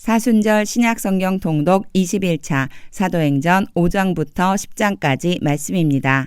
사순절 신약성경 통독 21차 사도행전 5장부터 10장까지 말씀입니다.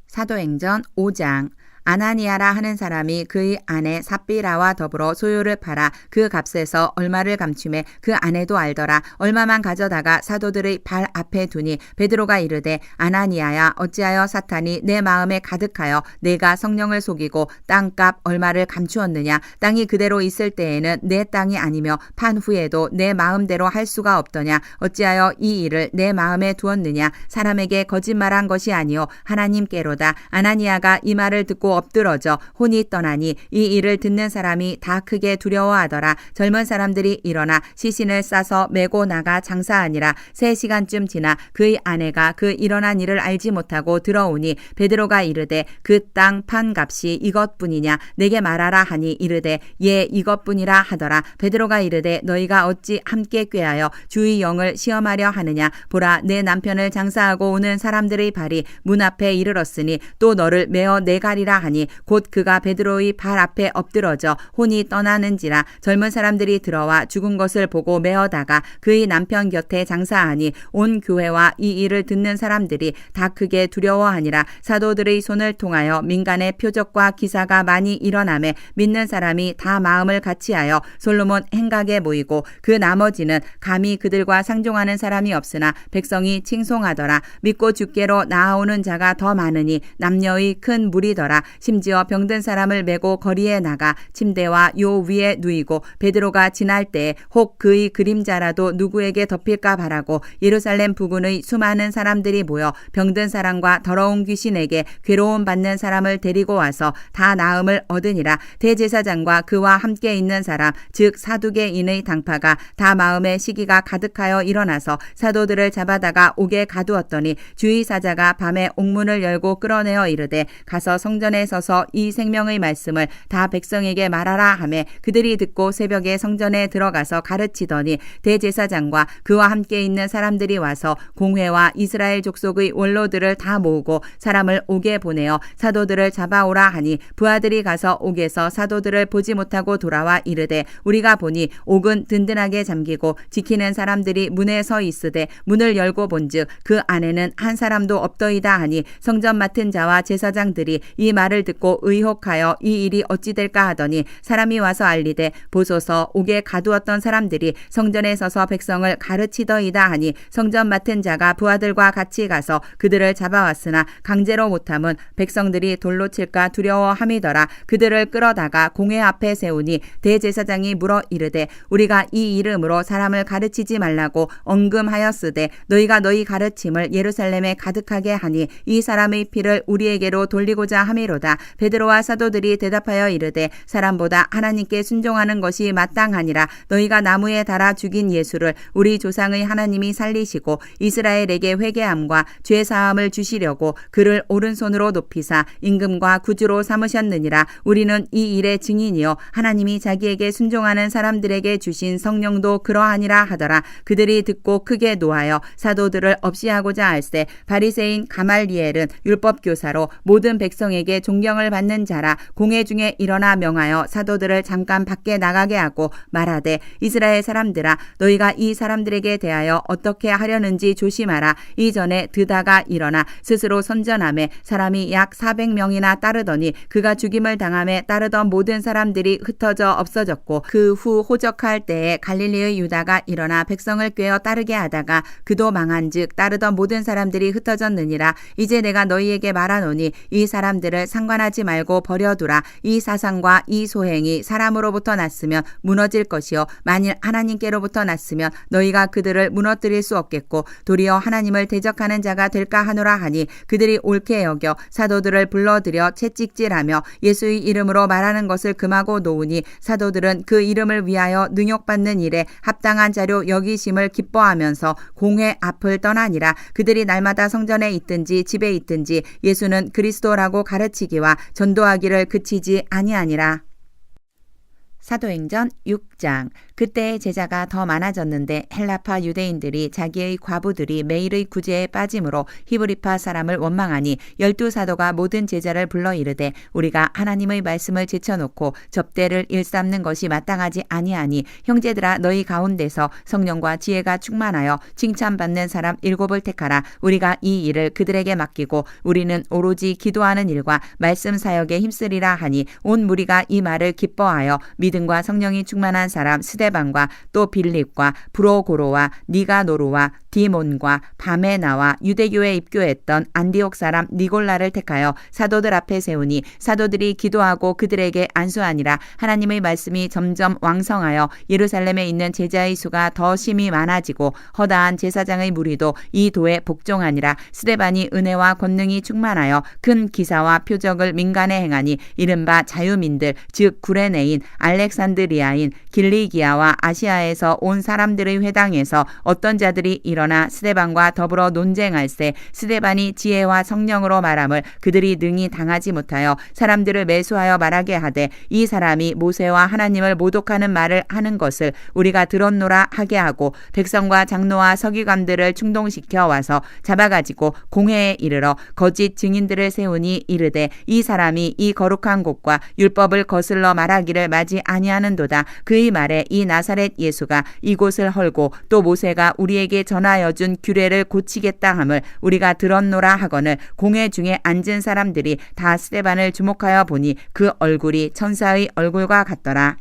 사도행전 5장. 아나니아라 하는 사람이 그의 아내 삽비라와 더불어 소유를 팔아 그 값에서 얼마를 감추매 그 아내도 알더라. 얼마만 가져다가 사도들의 발 앞에 두니 베드로가 이르되 아나니아야 어찌하여 사탄이 내 마음에 가득하여 내가 성령을 속이고 땅값 얼마를 감추었느냐. 땅이 그대로 있을 때에는 내 땅이 아니며 판 후에도 내 마음대로 할 수가 없더냐. 어찌하여 이 일을 내 마음에 두었느냐. 사람에게 거짓말한 것이 아니요 하나님께로다. 아나니아가 이 말을 듣고 엎드러져 혼이 떠나니 이 일을 듣는 사람이 다 크게 두려워하더라. 젊은 사람들이 일어나 시신을 싸서 메고 나가 장사하니라. 3시간쯤 지나 그의 아내가 그 일어난 일을 알지 못하고 들어오니 베드로가 이르되 그 땅 판 값이 이것뿐이냐. 내게 말하라 하니 이르되 예 이것뿐이라 하더라. 베드로가 이르되 너희가 어찌 함께 꾀하여 주의 영을 시험하려 하느냐. 보라 내 남편을 장사하고 오는 사람들의 발이 문 앞에 이르렀으니 또 너를 메어 내가리라 하니 곧 그가 베드로의 발 앞에 엎드러져 혼이 떠나는지라. 젊은 사람들이 들어와 죽은 것을 보고 메어다가 그의 남편 곁에 장사하니 온 교회와 이 일을 듣는 사람들이 다 크게 두려워하니라. 사도들의 손을 통하여 민간의 표적과 기사가 많이 일어나매 믿는 사람이 다 마음을 같이하여 솔로몬 행각에 모이고 그 나머지는 감히 그들과 상종하는 사람이 없으나 백성이 칭송하더라. 믿고 주께로 나아오는 자가 더 많으니 남녀의 큰 무리더라. 심지어 병든 사람을 메고 거리에 나가 침대와 요 위에 누이고 베드로가 지날 때에 혹 그의 그림자라도 누구에게 덮일까 바라고 예루살렘 부근의 수많은 사람들이 모여 병든 사람과 더러운 귀신에게 괴로움 받는 사람을 데리고 와서 다 나음을 얻으니라. 대제사장과 그와 함께 있는 사람 즉 사두개인의 당파가 다 마음에 시기가 가득하여 일어나서 사도들을 잡아다가 옥에 가두었더니 주의 사자가 밤에 옥문을 열고 끌어내어 이르되 가서 성전에 서서 이 생명의 말씀을 다 백성에게 말하라 하매 그들이 듣고 새벽에 성전에 들어가서 가르치더니 대제사장과 그와 함께 있는 사람들이 와서 공회와 이스라엘 족속의 원로들을 다 모으고 사람을 옥에 보내어 사도들을 잡아오라 하니 부하들이 가서 옥에서 사도들을 보지 못하고 돌아와 이르되 우리가 보니 옥은 든든하게 잠기고 지키는 사람들이 문에 서 있으되 문을 열고 본즉 그 안에는 한 사람도 없더이다 하니 성전 맡은 자와 제사장들이 이 말을 듣고 의혹하여 이 일이 어찌 될까 하더니 사람이 와서 알리되 보소서 옥에 가두었던 사람들이 성전에 서서 백성을 가르치더이다 하니 성전 맡은 자가 부하들과 같이 가서 그들을 잡아왔으나 강제로 못함은 백성들이 돌로 칠까 두려워함이더라. 그들을 끌어다가 공회 앞에 세우니 대제사장이 물어 이르되 우리가 이 이름으로 사람을 가르치지 말라고 언금하였으되 너희가 너희 가르침을 예루살렘에 가득하게 하니 이 사람의 피를 우리에게로 돌리고자 함이로다. 베드로와 사도들이 대답하여 이르되 사람보다 하나님께 순종하는 것이 마땅하니라. 너희가 나무에 달아 죽인 예수를 우리 조상의 하나님이 살리시고 이스라엘에게 회개함과 죄사함을 주시려고 그를 오른손으로 높이사 임금과 구주로 삼으셨느니라. 우리는 이 일의 증인이요 하나님이 자기에게 순종하는 사람들에게 주신 성령도 그러하니라 하더라. 그들이 듣고 크게 노하여 사도들을 없이하고자 할세 바리새인 가말리엘은 율법교사로 모든 백성에게 존경을 받는 자라. 공회 중에 일어나 명하여 사도들을 잠깐 밖에 나가게 하고 말하되 이스라엘 사람들아 너희가 이 사람들에게 대하여 어떻게 하려는지 조심하라. 이전에 드다가 일어나 스스로 선전하며 사람이 약 400명이나 따르더니 그가 죽임을 당함에 따르던 모든 사람들이 흩어져 없어졌고 그 후 호적할 때에 갈릴리의 유다가 일어나 백성을 꿰어 따르게 하다가 그도 망한즉 따르던 모든 사람들이 흩어졌느니라. 이제 내가 너희에게 말하노니 이 사람들을 상관하지 말고 버려두라. 이 사상과 이 소행이 사람으로부터 났으면 무너질 것이요 만일 하나님께로부터 났으면 너희가 그들을 무너뜨릴 수 없겠고 도리어 하나님을 대적하는 자가 될까 하노라 하니 그들이 옳게 여겨 사도들을 불러들여 채찍질하며 예수의 이름으로 말하는 것을 금하고 놓으니 사도들은 그 이름을 위하여 능욕받는 일에 합당한 자료 여기심을 기뻐하면서 공회 앞을 떠나니라. 그들이 날마다 성전에 있든지 집에 있든지 예수는 그리스도라고 가르치기와 전도하기를 그치지 아니하니라. 사도행전 6장. 그때의 제자가 더 많아졌는데 헬라파 유대인들이 자기의 과부들이 매일의 구제에 빠짐으로 히브리파 사람을 원망하니 12사도가 모든 제자를 불러 이르되 우리가 하나님의 말씀을 제쳐놓고 접대를 일삼는 것이 마땅하지 아니하니 형제들아 너희 가운데서 성령과 지혜가 충만하여 칭찬받는 사람 7을 택하라. 우리가 이 일을 그들에게 맡기고 우리는 오로지 기도하는 일과 말씀 사역에 힘쓰리라 하니 온 무리가 이 말을 기뻐하여 믿음과 성령이 충만한 사람 스데반과 또 빌립과 브로고로와 니가노루와 디몬과 바메나와 유대교에 입교했던 안디옥 사람 니골라를 택하여 사도들 앞에 세우니 사도들이 기도하고 그들에게 안수하니라. 하나님의 말씀이 점점 왕성하여 예루살렘에 있는 제자의 수가 더 심히 많아지고 허다한 제사장의 무리도 이 도에 복종하니라. 스데반이 은혜와 권능이 충만하여 큰 기사와 표적을 민간에 행하니 이른바 자유민들 즉 구레네인 알렉산드리아인 길리기아와 아시아에서 온 사람들의 회당에서 어떤 자들이 일어나 스데반과 더불어 논쟁할세 스데반이 지혜와 성령으로 말함을 그들이 능히 당하지 못하여 사람들을 매수하여 말하게 하되 이 사람이 모세와 하나님을 모독하는 말을 하는 것을 우리가 들었노라 하게 하고 백성과 장로와 서기관들을 충동시켜 와서 잡아가지고 공회에 이르러 거짓 증인들을 세우니 이르되 이 사람이 이 거룩한 곳과 율법을 거슬러 말하기를 마지 아니하는도다. 그의 말에 이 나사렛 예수가 이곳을 헐고 또 모세가 우리에게 전하여 준 규례를 고치겠다 함을 우리가 들었노라 하거늘 공회 중에 앉은 사람들이 다 스데반을 주목하여 보니 그 얼굴이 천사의 얼굴과 같더라.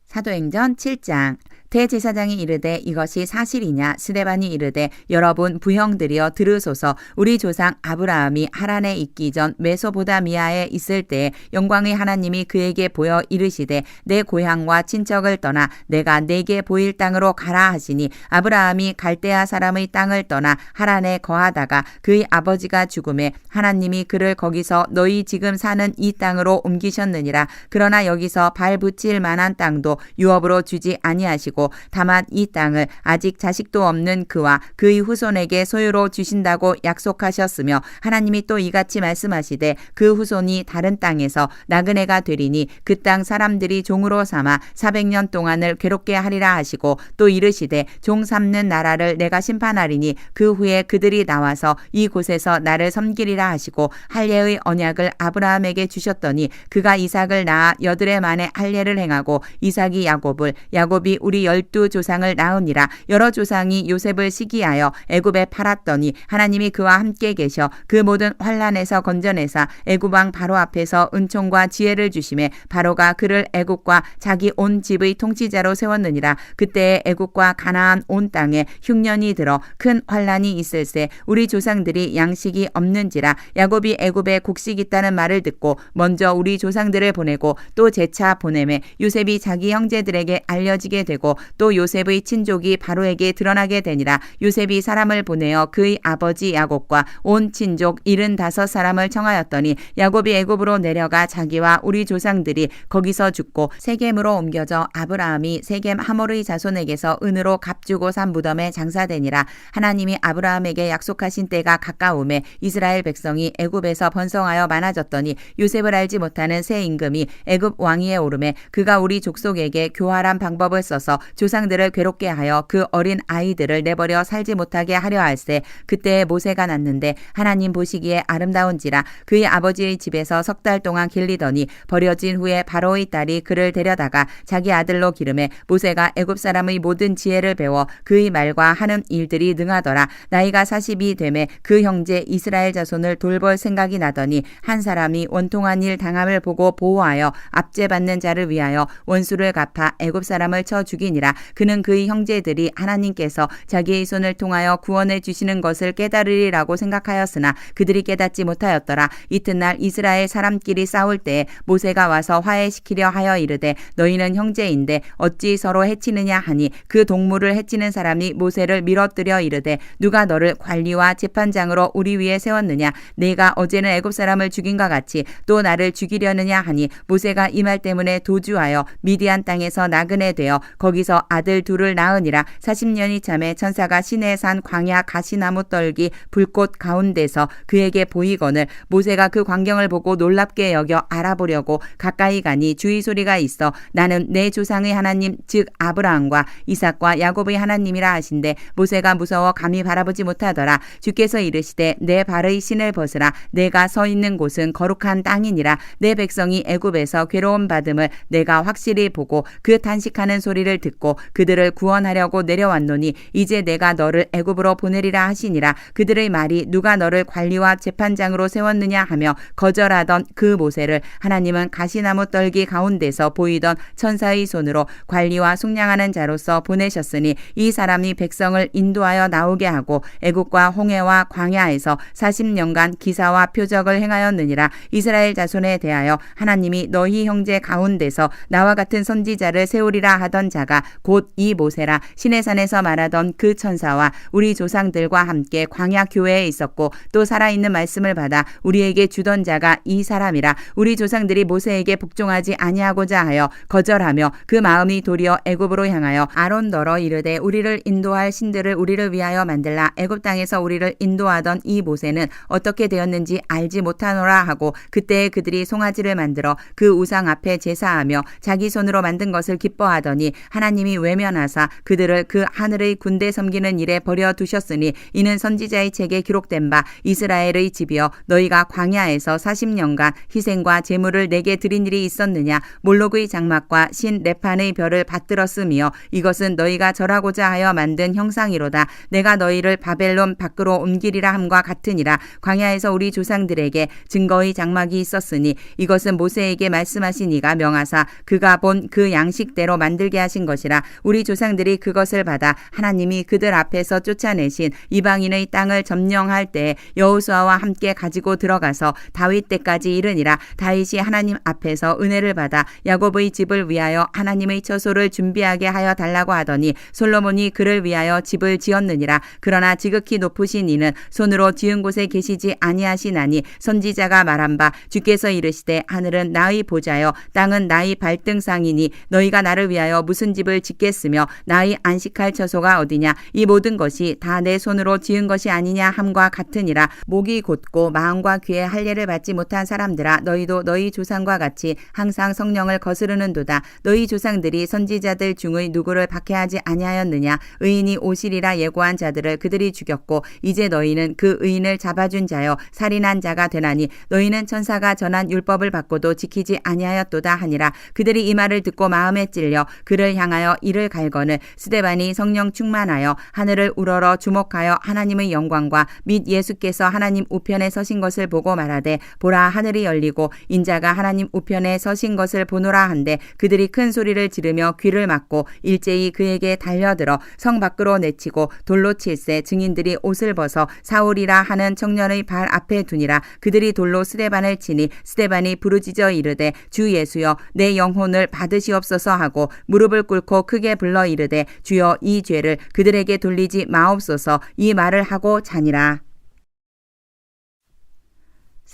사도행전 7장. 대제사장이 이르되 이것이 사실이냐? 스데반이 이르되 여러분 부형들이여 들으소서. 우리 조상 아브라함이 하란에 있기 전 메소보다미아에 있을 때에 영광의 하나님이 그에게 보여 이르시되 내 고향과 친척을 떠나 내가 내게 보일 땅으로 가라 하시니 아브라함이 갈대아 사람의 땅을 떠나 하란에 거하다가 그의 아버지가 죽음에 하나님이 그를 거기서 너희 지금 사는 이 땅으로 옮기셨느니라. 그러나 여기서 발 붙일 만한 땅도 유업으로 주지 아니하시고 다만 이 땅을 아직 자식도 없는 그와 그의 후손에게 소유로 주신다고 약속하셨으며 하나님이 또 이같이 말씀하시되 그 후손이 다른 땅에서 나그네가 되리니 그 땅 사람들이 종으로 삼아 400년 동안을 괴롭게 하리라 하시고 또 이르시되 종 삼는 나라를 내가 심판하리니 그 후에 그들이 나와서 이곳에서 나를 섬기리라 하시고 할례의 언약을 아브라함에게 주셨더니 그가 이삭을 낳아 8해 만에 할례를 행하고 이삭이 야곱을 야곱이 우리 12조상을 낳으니라. 여러 조상이 요셉을 시기하여 애굽에 팔았더니 하나님이 그와 함께 계셔 그 모든 환난에서 건져내사 애굽 왕 바로 앞에서 은총과 지혜를 주심에 바로가 그를 애굽과 자기 온 집의 통치자로 세웠느니라. 그때에 애굽과 가나안 온 땅에 흉년이 들어 큰 환난이 있을세 우리 조상들이 양식이 없는지라. 야곱이 애굽에 곡식 있다는 말을 듣고 먼저 우리 조상들을 보내고 또 재차 보내매 요셉이 자기 형제들에게 알려지게 되고 또 요셉의 친족이 바로에게 드러나게 되니라. 요셉이 사람을 보내어 그의 아버지 야곱과 온 친족 75사람을 청하였더니 야곱이 애굽으로 내려가 자기와 우리 조상들이 거기서 죽고 세겜으로 옮겨져 아브라함이 세겜 하몰의 자손에게서 은으로 값주고 산 무덤에 장사되니라. 하나님이 아브라함에게 약속하신 때가 가까움에 이스라엘 백성이 애굽에서 번성하여 많아졌더니 요셉을 알지 못하는 새 임금이 애굽 왕위에 오르매 그가 우리 족속에게 교활한 방법을 써서 조상들을 괴롭게 하여 그 어린 아이들을 내버려 살지 못하게 하려 할세. 그때에 모세가 났는데 하나님 보시기에 아름다운지라. 그의 아버지의 집에서 3달 동안 길리더니 버려진 후에 바로의 딸이 그를 데려다가 자기 아들로 기름해 모세가 애굽 사람의 모든 지혜를 배워 그의 말과 하는 일들이 능하더라. 나이가 40이 되매 그 형제 이스라엘 자손을 돌볼 생각이 나더니 한 사람이 원통한 일 당함을 보고 보호하여 압제받는 자를 위하여 원수를 갚아 애굽 사람을 쳐 죽이니라. 그는 그의 형제들이 하나님께서 자기의 손을 통하여 구원해 주시는 것을 깨달으리라고 생각하였으나 그들이 깨닫지 못하였더라. 이튿날 이스라엘 사람끼리 싸울 때에 모세가 와서 화해시키려 하여 이르되 너희는 형제인데 어찌 서로 해치느냐 하니 그 동물을 해치는 사람이 모세를 밀어뜨려 이르되 누가 너를 관리와 재판장으로 우리 위에 세웠느냐? 내가 어제는 애굽 사람을 죽인과 같이 또 나를 죽이려느냐 하니 모세가 이 말 때문에 도주하여 미디안 땅에서 나그네 되어 거기서 아들 둘을 낳으니라. 40년이 참에 천사가 시내 산 광야 가시나무 떨기 불꽃 가운데서 그에게 보이거늘 모세가 그 광경을 보고 놀랍게 여겨 알아보려고 가까이 가니 주의 소리가 있어 나는 내 조상의 하나님 즉 아브라함과 이삭과 야곱의 하나님이라 하신대 모세가 무서워 감히 바라보지 못하더라. 주께서 이르시되 내 발의 신을 벗으라. 내가 서 있는 곳은 거룩한 땅이니라. 내 백성이 애굽에서 괴로움 받음을 내가 확실히 보고 그 탄식하는 소리를 듣고 그들을 구원하려고 내려왔노니 이제 내가 너를 애굽으로 보내리라 하시니라. 그들의 말이 누가 너를 관리와 재판장으로 세웠느냐 하며 거절하던 그 모세를 하나님은 가시나무 떨기 가운데서 보이던 천사의 손으로 관리와 속량하는 자로서 보내셨으니 이 사람이 백성을 인도하여 나오게 하고 애국과 홍해와 광야에서 40년간 기사와 표적을 행하였느니라. 이스라엘 자손에 대하여 하나님이 너희 형제 가운데서 나와 같은 선지자를 세우리라 하던 자가 곧 이 모세라. 시내산에서 말하던 그 천사와 우리 조상들과 함께 광야 교회에 있었고 또 살아있는 말씀을 받아 우리에게 주던 자가 이 사람이라. 우리 조상들이 모세에게 복종하지 아니하고자 하여 거절하며 그 마음이 도리어 애굽으로 향하여 아론더러 이르되 우리를 인도할 신들을 우리를 위하여 만들라. 애굽 땅에서 우리를 인도하던 이 모세는 어떻게 되었는지 알지 못하노라 하고 그때에 그들이 송아지를 만들어 그 우상 앞에 제사하며 자기 손으로 만든 것을 기뻐하더니 하나님이 외면하사 그들을 그 하늘의 군대 섬기는 일에 버려 두셨으니 이는 선지자의 책에 기록된 바 이스라엘의 집이여 너희가 광야에서 40년간 희생과 제물을 내게 드린 일이 있었느냐. 몰록의 장막과 신 레판의 별을 받들었으며 이것은 너희가 절하고자 하여 만든 형상이로다. 내가 너희를 바벨론 밖으로 옮기리라 함과 같으니라. 광야에서 우리 조상들에게 증거의 장막이 있었으니 이것은 모세에게 말씀하신 이가 명하사 그가 본 그 양식대로 만들게 하신 것이라. 우리 조상들이 그것을 받아 하나님이 그들 앞에서 쫓아내신 이방인의 땅을 점령할 때에 여호수아와 함께 가지고 들어가서 다윗 때까지 이르니라. 다윗이 하나님 앞에서 은혜를 받아 야곱의 집을 위하여 하나님의 처소를 준비하게 하여 달라고 하더니 솔로몬이 그를 위하여 집을 지었느니라. 그러나 지극히 높으신 이는 손으로 지은 곳에 계시지 아니하시나니 선지자가 말한 바 주께서 이르시되 하늘은 나의 보좌여 땅은 나의 발등상이니 너희가 나를 위하여 무슨 집을 짓겠으며 나의 안식할 처소가 어디냐. 이 모든 것이 다 내 손으로 지은 것이 아니냐 함과 같으니라. 목이 곧고 마음과 귀에 할례를 받지 못한 사람들아 너희도 너희 조상과 같이 항상 성령을 거스르는도다. 너희 조상들이 선지자들 중의 누구를 박해하지 아니하였느냐. 의인이 오시리라 예고한 자들을 그들이 죽였고 이제 너희는 그 의인을 잡아준 자여 살인한 자가 되나니 너희는 천사가 전한 율법을 받고도 지키지 아니하였도다 하니라. 그들이 이 말을 듣고 마음에 찔려 그를 향하여 이를 갈거늘 스데반이 성령 충만하여 하늘을 우러러 주목하여 하나님의 영광과 및 예수께서 하나님 우편에 서신 것을 보고 말하되 보라 하늘이 열리고 인자가 하나님 우편에 서신 것을 보노라 한데 그들이 큰 소리를 지르며 귀를 막고 일제히 그에게 달려들어 성 밖으로 내치고 돌로 칠세 증인들이 옷을 벗어 사울이라 하는 청년의 발 앞에 두니라. 그들이 돌로 스데반을 치니 스데반이 부르짖어 이르되 주 예수여 내 영혼을 받으시옵소서 하고 무릎을 꿇고 크게 불러 이르되 주여 이 죄를 그들에게 돌리지 마옵소서. 이 말을 하고 자니라.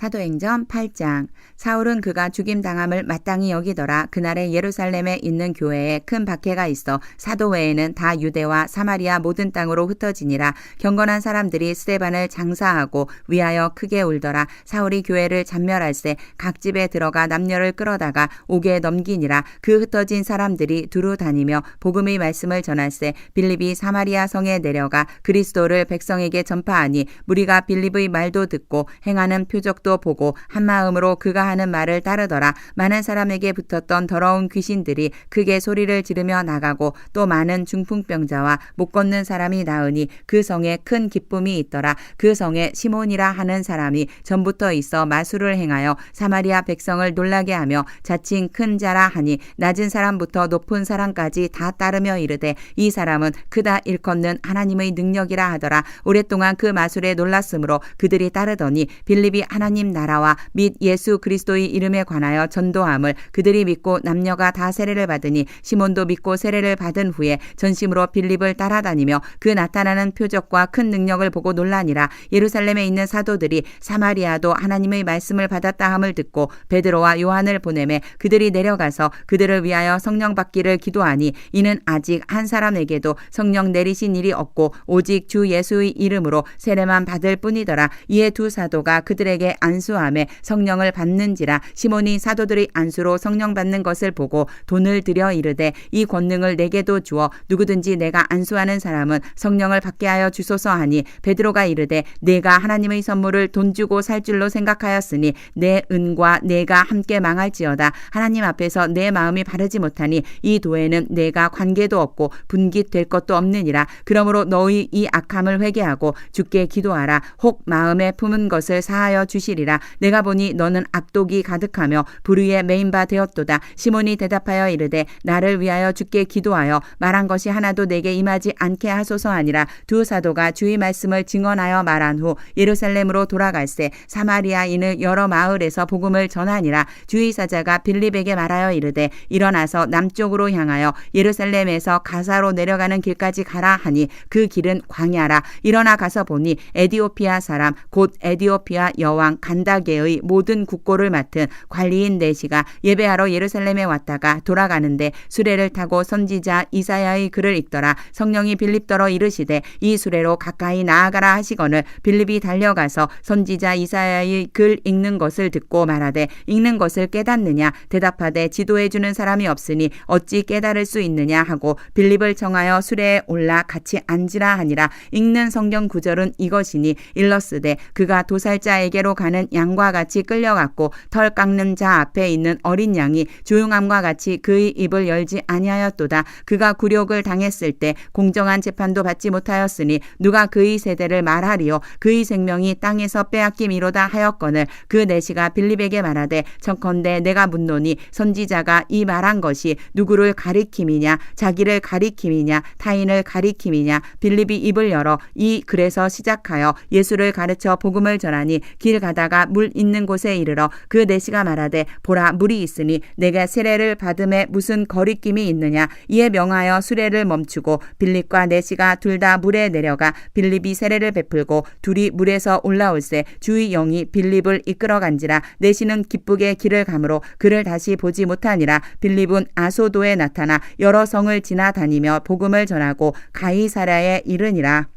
사도행전 8장. 사울은 그가 죽임당함을 마땅히 여기더라. 그날에 예루살렘에 있는 교회에 큰 박해가 있어 사도 외에는 다 유대와 사마리아 모든 땅으로 흩어지니라. 경건한 사람들이 스데반을 장사하고 위하여 크게 울더라. 사울이 교회를 잔멸할세 각 집에 들어가 남녀를 끌어다가 옥에 넘기니라. 그 흩어진 사람들이 두루 다니며 복음의 말씀을 전할세 빌립이 사마리아 성에 내려가 그리스도를 백성에게 전파하니 무리가 빌립의 말도 듣고 행하는 표적도 보고 한마음으로 그가 하는 말을 따르더라. 많은 사람에게 붙었던 더러운 귀신들이 크게 소리를 지르며 나가고 또 많은 중풍병자와 못 걷는 사람이 나으니 그 성에 큰 기쁨이 있더라. 그 성에 시몬이라 하는 사람이 전부터 있어 마술을 행하여 사마리아 백성을 놀라게 하며 자칭 큰 자라 하니 낮은 사람부터 높은 사람까지 다 따르며 이르되 이 사람은 크다 일컫는 하나님의 능력이라 하더라. 오랫동안 그 마술에 놀랐으므로 그들이 따르더니 빌립이 하나님 하나님 나라와 및 예수 그리스도의 이름에 관하여 전도함을 그들이 믿고 남녀가 다 세례를 받으니 시몬도 믿고 세례를 받은 후에 전심으로 빌립을 따라다니며 그 나타나는 표적과 큰 능력을 보고 놀라니라. 예루살렘에 있는 사도들이 사마리아도 하나님의 말씀을 받았다 함을 듣고 베드로와 요한을 보내매 그들이 내려가서 그들을 위하여 성령 받기를 기도하니 이는 아직 한 사람에게도 성령 내리신 일이 없고 오직 주 예수의 이름으로 세례만 받을 뿐이더라. 이에 두 사도가 그들에게 안수하며 성령을 받는지라. 시몬이 사도들의 안수로 성령 받는 것을 보고 돈을 들여 이르되 이 권능을 내게도 주어 누구든지 내가 안수하는 사람은 성령을 받게 하여 주소서 하니 베드로가 이르되 내가 하나님의 선물을 돈 주고 살 줄로 생각하였으니 내 은과 내가 함께 망할지어다. 하나님 앞에서 내 마음이 바르지 못하니 이 도에는 내가 관계도 없고 분깃될 것도 없느니라. 그러므로 너희 이 악함을 회개하고 주께 기도하라. 혹 마음에 품은 것을 사하여 주시리라. 내가 보니 너는 악독이 가득하며 불의에 매인 바 되었도다. 시몬이 대답하여 이르되 나를 위하여 주께 기도하여 말한 것이 하나도 내게 임하지 않게 하소서 하니라. 두 사도가 주의 말씀을 증언하여 말한 후 예루살렘으로 돌아갈새 사마리아인의 여러 마을에서 복음을 전하니라. 주의 사자가 빌립에게 말하여 이르되 일어나서 남쪽으로 향하여 예루살렘에서 가사로 내려가는 길까지 가라 하니 그 길은 광야라. 일어나 가서 보니 에디오피아 사람 곧 에디오피아 여왕 간다게의 모든 국고를 맡은 관리인 네시가 예배하러 예루살렘에 왔다가 돌아가는데 수레를 타고 선지자 이사야의 글을 읽더라. 성령이 빌립더러 이르시되 이 수레로 가까이 나아가라 하시거늘 빌립이 달려가서 선지자 이사야의 글 읽는 것을 듣고 말하되 읽는 것을 깨닫느냐 대답하되 지도해 주는 사람이 없으니 어찌 깨달을 수 있느냐 하고 빌립을 청하여 수레에 올라 같이 앉으라 하니라. 읽는 성경 구절은 이것이니 일러스되 그가 도살자에게로 가는 양과 같이 끌려갔고 털 깎는 자 앞에 있는 어린 양이 조용함과 같이 그의 입을 열지 아니하였도다. 그가 굴욕을 당했을 때 공정한 재판도 받지 못하였으니 누가 그의 세대를 말하리요. 그의 생명이 땅에서 빼앗김이로다 하였거늘 그 내시가 빌립에게 말하되 청컨대 내가 묻노니 선지자가 이 말한 것이 누구를 가리킴이냐 자기를 가리킴이냐 타인을 가리킴이냐. 빌립이 입을 열어 이 글에서 시작하여 예수를 가르쳐 복음을 전하니 길 가다가 물 있는 곳에 이르러 그 내시가 말하되 보라 물이 있으니 내가 세례를 받음에 무슨 거리낌이 있느냐. 이에 명하여 수레를 멈추고 빌립과 내시가 둘 다 물에 내려가 빌립이 세례를 베풀고 둘이 물에서 올라올새 주의 영이 빌립을 이끌어간지라. 내시는 기쁘게 길을 가므로 그를 다시 보지 못하니라. 빌립은 아소도에 나타나 여러 성을 지나다니며 복음을 전하고 가이사랴에 이르니라.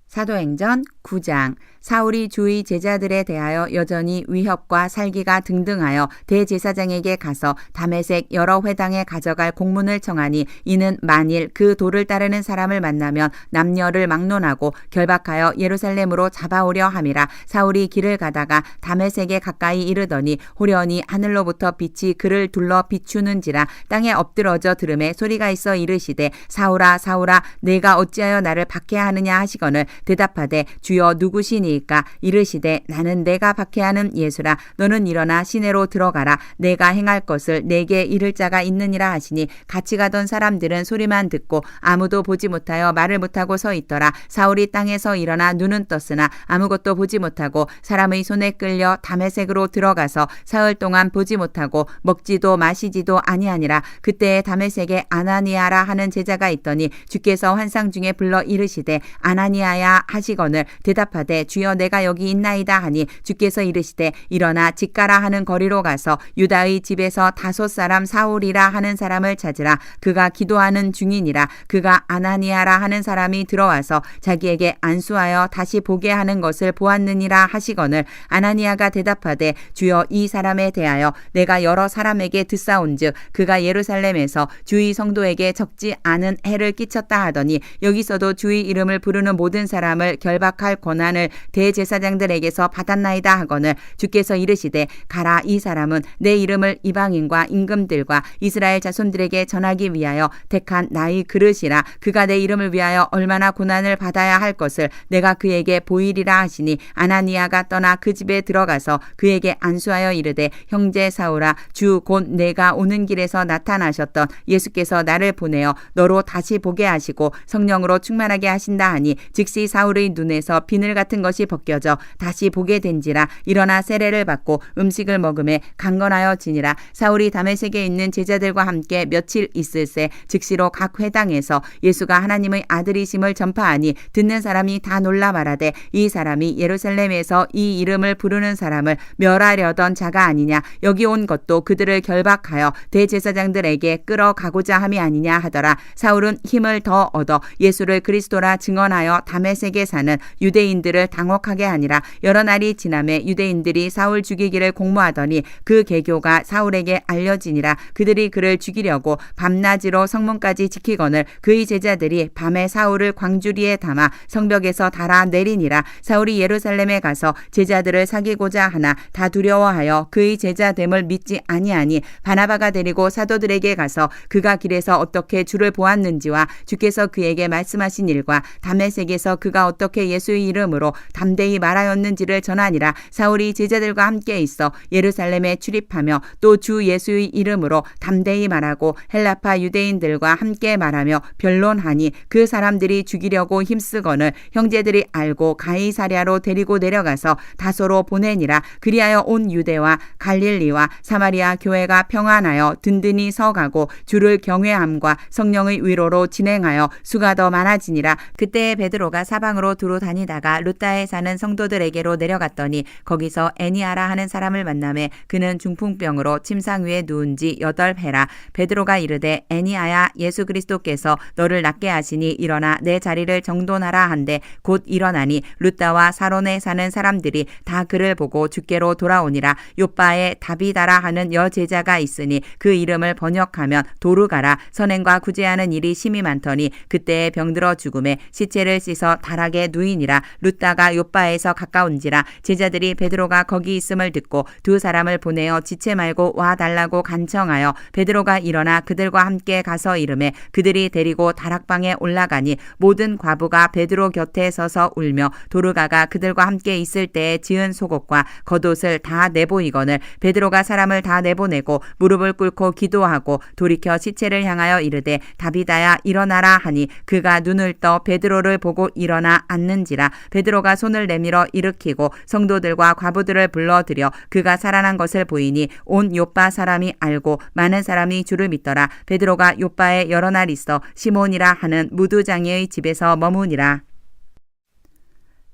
사도행전 9장. 사울이 주의 제자들에 대하여 여전히 위협과 살기가 등등하여 대제사장에게 가서 다메섹 여러 회당에 가져갈 공문을 청하니 이는 만일 그 도를 따르는 사람을 만나면 남녀를 막론하고 결박하여 예루살렘으로 잡아오려 함이라. 사울이 길을 가다가 다메섹에 가까이 이르더니 호련히 하늘로부터 빛이 그를 둘러 비추는지라. 땅에 엎드러져 들음에 소리가 있어 이르시되 사울아 사울아 내가 어찌하여 나를 박해하느냐 하시거늘 대답하되 주여 누구시니이까. 이르시되 나는 내가 박해하는 예수라. 너는 일어나 시내로 들어가라. 내가 행할 것을 내게 이를 자가 있느니라 하시니 같이 가던 사람들은 소리만 듣고 아무도 보지 못하여 말을 못하고 서 있더라. 사울이 땅에서 일어나 눈은 떴으나 아무것도 보지 못하고 사람의 손에 끌려 다메섹으로 들어가서 사흘 동안 보지 못하고 먹지도 마시지도 아니하니라. 그때에 다메섹에 아나니아라 하는 제자가 있더니 주께서 환상 중에 불러 이르시되 아나니아야 하시거늘 대답하되 주여 내가 여기 있나이다 하니 주께서 이르시되 일어나 직가라 하는 거리로 가서 유다의 집에서 다섯 사람 사울이라 하는 사람을 찾으라. 그가 기도하는 중이니라. 그가 아나니아라 하는 사람이 들어와서 자기에게 안수하여 다시 보게 하는 것을 보았느니라 하시거늘 아나니아가 대답하되 주여 이 사람에 대하여 내가 여러 사람에게 듣사온즉 그가 예루살렘에서 주의 성도에게 적지 않은 해를 끼쳤다 하더니 여기서도 주의 이름을 부르는 모든 사람을 결박할 권한을 대제사장들에게서 받았나이다 하거늘 주께서 이르시되 가라. 이 사람은 내 이름을 이방인과 임금들과 이스라엘 자손들에게 전하기 위하여 택한 나의 그릇이라. 그가 내 이름을 위하여 얼마나 고난을 받아야 할 것을 내가 그에게 보이리라 하시니 아나니아가 떠나 그 집에 들어가서 그에게 안수하여 이르되 형제 사울아 주 곧 내가 오는 길에서 나타나셨던 예수께서 나를 보내어 너로 다시 보게 하시고 성령으로 충만하게 하신다 하니 즉시 사울의 눈에서 비늘 같은 것이 벗겨져 다시 보게 된지라. 일어나 세례를 받고 음식을 먹음에 강건하여 지니라. 사울이 다메섹에 있는 제자들과 함께 며칠 있을새 즉시로 각 회당에서 예수가 하나님의 아들이심을 전파하니 듣는 사람이 다 놀라 말하되 이 사람이 예루살렘에서 이 이름을 부르는 사람을 멸하려던 자가 아니냐. 여기 온 것도 그들을 결박하여 대제사장들에게 끌어가고자 함이 아니냐 하더라. 사울은 힘을 더 얻어 예수를 그리스도라 증언하여 다메섹에 사는 유대인들을 당혹하게 하니라. 여러 날이 지나매 유대인들이 사울 죽이기를 공모하더니 그 계교가 사울에게 알려지니라. 그들이 그를 죽이려고 밤낮으로 성문까지 지키거늘 그의 제자들이 밤에 사울을 광주리에 담아 성벽에서 달아 내리니라. 사울이 예루살렘에 가서 제자들을 사귀고자 하나 다 두려워하여 그의 제자됨을 믿지 아니하니 바나바가 데리고 사도들에게 가서 그가 길에서 어떻게 주를 보았는지와 주께서 그에게 말씀하신 일과 다메섹에서 그가 어떻게 예수의 이름으로 담대히 말하였는지를 전하니라. 사울이 제자들과 함께 있어 예루살렘에 출입하며 또 주 예수의 이름으로 담대히 말하고 헬라파 유대인들과 함께 말하며 변론하니 그 사람들이 죽이려고 힘쓰거늘 형제들이 알고 가이사랴로 데리고 내려가서 다소로 보내니라. 그리하여 온 유대와 갈릴리와 사마리아 교회가 평안하여 든든히 서가고 주를 경외함과 성령의 위로로 진행하여 수가 더 많아지니라. 그때 베드로가 사방으로 두루 다니다가 루다에 사는 성도들에게로 내려갔더니 거기서 애니아라 하는 사람을 만나매 그는 중풍병으로 침상 위에 누운 지 8해라. 베드로가 이르되 애니아야 예수 그리스도께서 너를 낫게 하시니 일어나 내 자리를 정돈하라 한데 곧 일어나니 루다와 사론에 사는 사람들이 다 그를 보고 주께로 돌아오니라. 요빠에 다비다라 하는 여제자가 있으니 그 이름을 번역하면 도르가라. 선행과 구제하는 일이 심히 많더니 그때에 병들어 죽음에 시체를 씻어 다락에 누이니라. 루다가 요빠에서 가까운지라. 제자들이 베드로가 거기 있음을 듣고 두 사람을 보내어 지체 말고 와달라고 간청하여 베드로가 일어나 그들과 함께 가서 이르매 그들이 데리고 다락방에 올라가니 모든 과부가 베드로 곁에 서서 울며 도르가가 그들과 함께 있을 때에 지은 속옷과 겉옷을 다 내보이거늘 베드로가 사람을 다 내보내고 무릎을 꿇고 기도하고 돌이켜 시체를 향하여 이르되 다비다야 일어나라 하니 그가 눈을 떠 베드로를 보고 일어나 앉는지라. 베드로가 손을 내밀어 일으키고 성도들과 과부들을 불러들여 그가 살아난 것을 보이니 온 요빠 사람이 알고 많은 사람이 주를 믿더라. 베드로가 요빠에 여러 날 있어 시몬이라 하는 무두장이의 집에서 머무니라.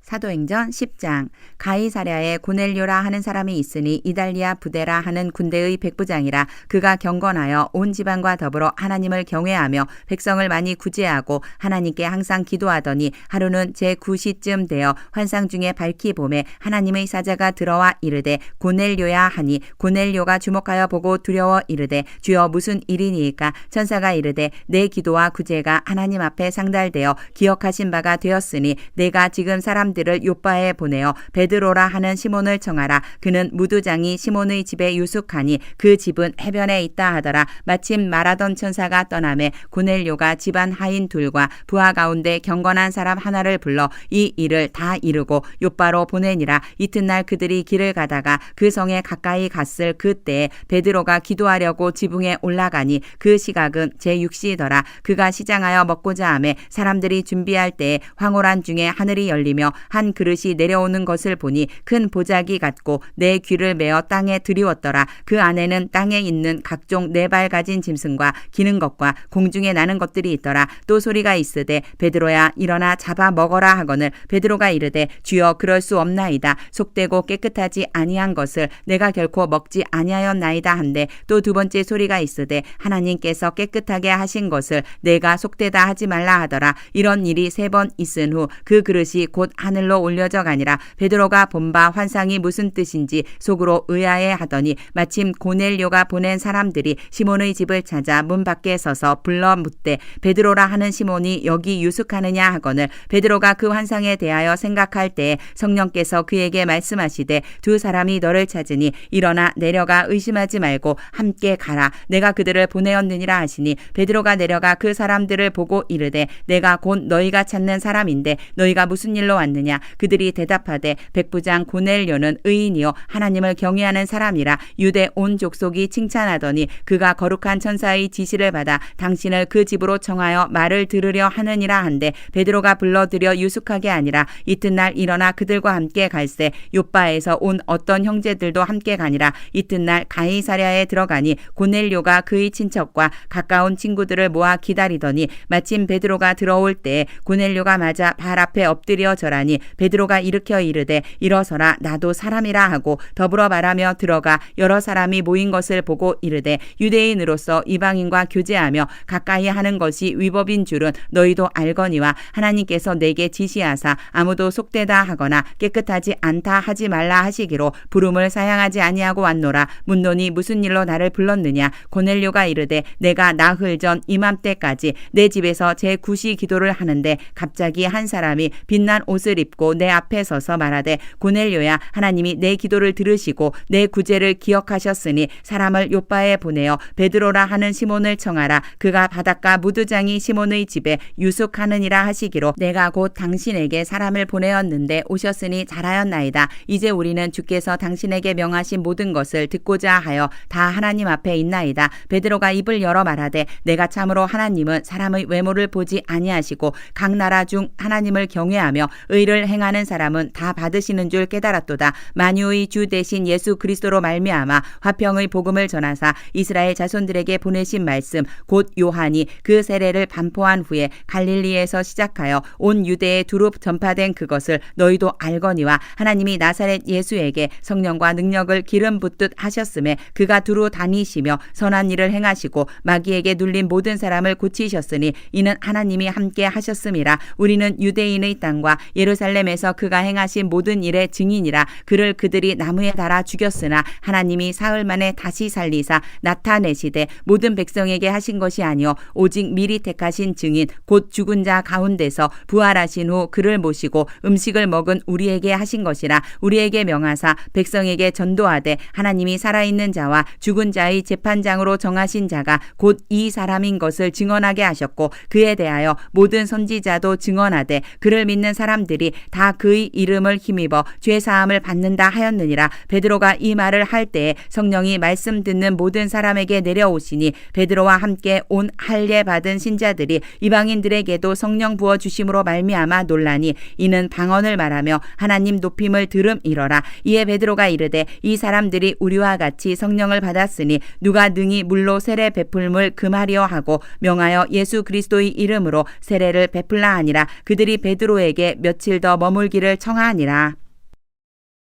사도행전 10장. 가이사랴에 고넬료라 하는 사람이 있으니 이달리아 부데라 하는 군대의 백부장이라. 그가 경건하여 온 지방과 더불어 하나님을 경외하며 백성을 많이 구제하고 하나님께 항상 기도하더니 하루는 제9시쯤 되어 환상 중에 밝히 보매 하나님의 사자가 들어와 이르되 고넬료야 하니 고넬료가 주목하여 보고 두려워 이르되 주여 무슨 일이니이까. 천사가 이르되 내 기도와 구제가 하나님 앞에 상달되어 기억하신 바가 되었으니 내가 지금 사람들을 요빠에 보내어 베드로라 하는 시몬을 청하라. 그는 무두장이 시몬의 집에 유숙하니 그 집은 해변에 있다 하더라. 마침 말하던 천사가 떠나매 고넬료가 집안 하인 둘과 부하 가운데 경건한 사람 하나를 불러 이 일을 다 이루고 요빠로 보내니라. 이튿날 그들이 길을 가다가 그 성에 가까이 갔을 그때에 베드로가 기도하려고 지붕에 올라가니 그 시각은 제6시더라. 그가 시장하여 먹고자 하매 사람들이 준비할 때에 황홀한 중에 하늘이 열리며 한 그릇이 내려오는 것을 보니 큰 보자기 같고 내 귀를 메어 땅에 들이웠더라. 그 안에는 땅에 있는 각종 4발 가진 짐승과 기는 것과 공중에 나는 것들이 있더라. 또 소리가 있으되 베드로야 일어나 잡아 먹어라 하거늘 베드로가 이르되 주여 그럴 수 없나이다. 속되고 깨끗하지 아니한 것을 내가 결코 먹지 아니하였나이다 한데 또 두 번째 소리가 있으되 하나님께서 깨끗하게 하신 것을 내가 속되다 하지 말라 하더라. 이런 일이 3번 있은 후 그 그릇이 곧 하늘로 올려져 가니라. 베드로가 본 바 환상이 무슨 뜻인지 속으로 의아해 하더니 마침 고넬료가 보낸 사람들이 시몬의 집을 찾아 문 밖에 서서 불러 묻되 베드로라 하는 시몬이 여기 유숙하느냐 하거늘 베드로가 그 환상에 대하여 생각할 때에 성령께서 그에게 말씀하시되 두 사람이 너를 찾으니 일어나 내려가 의심하지 말고 함께 가라. 내가 그들을 보내었느니라 하시니 베드로가 내려가 그 사람들을 보고 이르되 내가 곧 너희가 찾는 사람인데 너희가 무슨 일로 왔느냐 아니하느냐. 그들이 대답하되 백부장 고넬료는 의인이요 하나님을 경외하는 사람이라 유대 온 족속이 칭찬하더니 그가 거룩한 천사의 지시를 받아 당신을 그 집으로 청하여 말을 들으려 하느니라 한데 베드로가 불러들여 유숙하게 아니라 이튿날 일어나 그들과 함께 갈새 욥바에서 온 어떤 형제들도 함께 가니라. 이튿날 가이사랴에 들어가니 고넬료가 그의 친척과 가까운 친구들을 모아 기다리더니 마침 베드로가 들어올 때에 고넬료가 맞아 발 앞에 엎드려 절하니 베드로가 일으켜 이르되 일어서라 나도 사람이라 하고 더불어 말하며 들어가 여러 사람이 모인 것을 보고 이르되 유대인으로서 이방인과 교제하며 가까이 하는 것이 위법인 줄은 너희도 알거니와 하나님께서 내게 지시하사 아무도 속되다 하거나 깨끗하지 않다 하지 말라 하시기로 부름을 사양하지 아니하고 왔노라. 묻노니 무슨 일로 나를 불렀느냐. 고넬료가 이르되 내가 나흘 전 이맘때까지 내 집에서 제 구시 기도를 하는데 갑자기 한 사람이 빛난 옷을 입고 내 앞에 서서 말하되 고넬료야 하나님이 내 기도를 들으시고 내 구제를 기억하셨으니 사람을 욥바에 보내어 베드로라 하는 시몬을 청하라. 그가 바닷가 무두장이 시몬의 집에 유숙하느니라 하시기로 내가 곧 당신에게 사람을 보내었는데 오셨으니 잘하였나이다. 이제 우리는 주께서 당신에게 명하신 모든 것을 듣고자 하여 다 하나님 앞에 있나이다. 베드로가 입을 열어 말하되 내가 참으로 하나님은 사람의 외모를 보지 아니하시고 각 나라 중 하나님을 경외하며 의를 행하는 사람은 다 받으시는 줄 깨달았도다. 만유의 주 대신 예수 그리스도로 말미암아 화평의 복음을 전하사 이스라엘 자손들에게 보내신 말씀 곧 요한이 그 세례를 반포한 후에 갈릴리에서 시작하여 온 유대에 두루 전파된 그것을 너희도 알거니와 하나님이 나사렛 예수에게 성령과 능력을 기름 붓듯 하셨음에 그가 두루 다니시며 선한 일을 행하시고 마귀에게 눌린 모든 사람을 고치셨으니 이는 하나님이 함께 하셨음이라. 우리는 유대인의 땅과 예루살렘에서 그가 행하신 모든 일의 증인이라. 그를 그들이 나무에 달아 죽였으나 하나님이 사흘 만에 다시 살리사 나타내시되 모든 백성에게 하신 것이 아니요 오직 미리 택하신 증인 곧 죽은 자 가운데서 부활하신 후 그를 모시고 음식을 먹은 우리에게 하신 것이라. 우리에게 명하사 백성에게 전도하되 하나님이 살아있는 자와 죽은 자의 재판장으로 정하신 자가 곧 이 사람인 것을 증언하게 하셨고 그에 대하여 모든 선지자도 증언하되 그를 믿는 사람들이 다 그의 이름을 힘입어 죄사함을 받는다 하였느니라. 베드로가 이 말을 할 때에 성령이 말씀 듣는 모든 사람에게 내려오시니 베드로와 함께 온 할례 받은 신자들이 이방인들에게도 성령 부어 주심으로 말미암아 놀라니 이는 방언을 말하며 하나님 높임을 들음이러라. 이에 베드로가 이르되 이 사람들이 우리와 같이 성령을 받았으니 누가 능히 물로 세례 베풀물 금하리요 하고 명하여 예수 그리스도의 이름으로 세례를 베풀라 하니라. 그들이 베드로에게 며칠 더 머물기를 청하니라.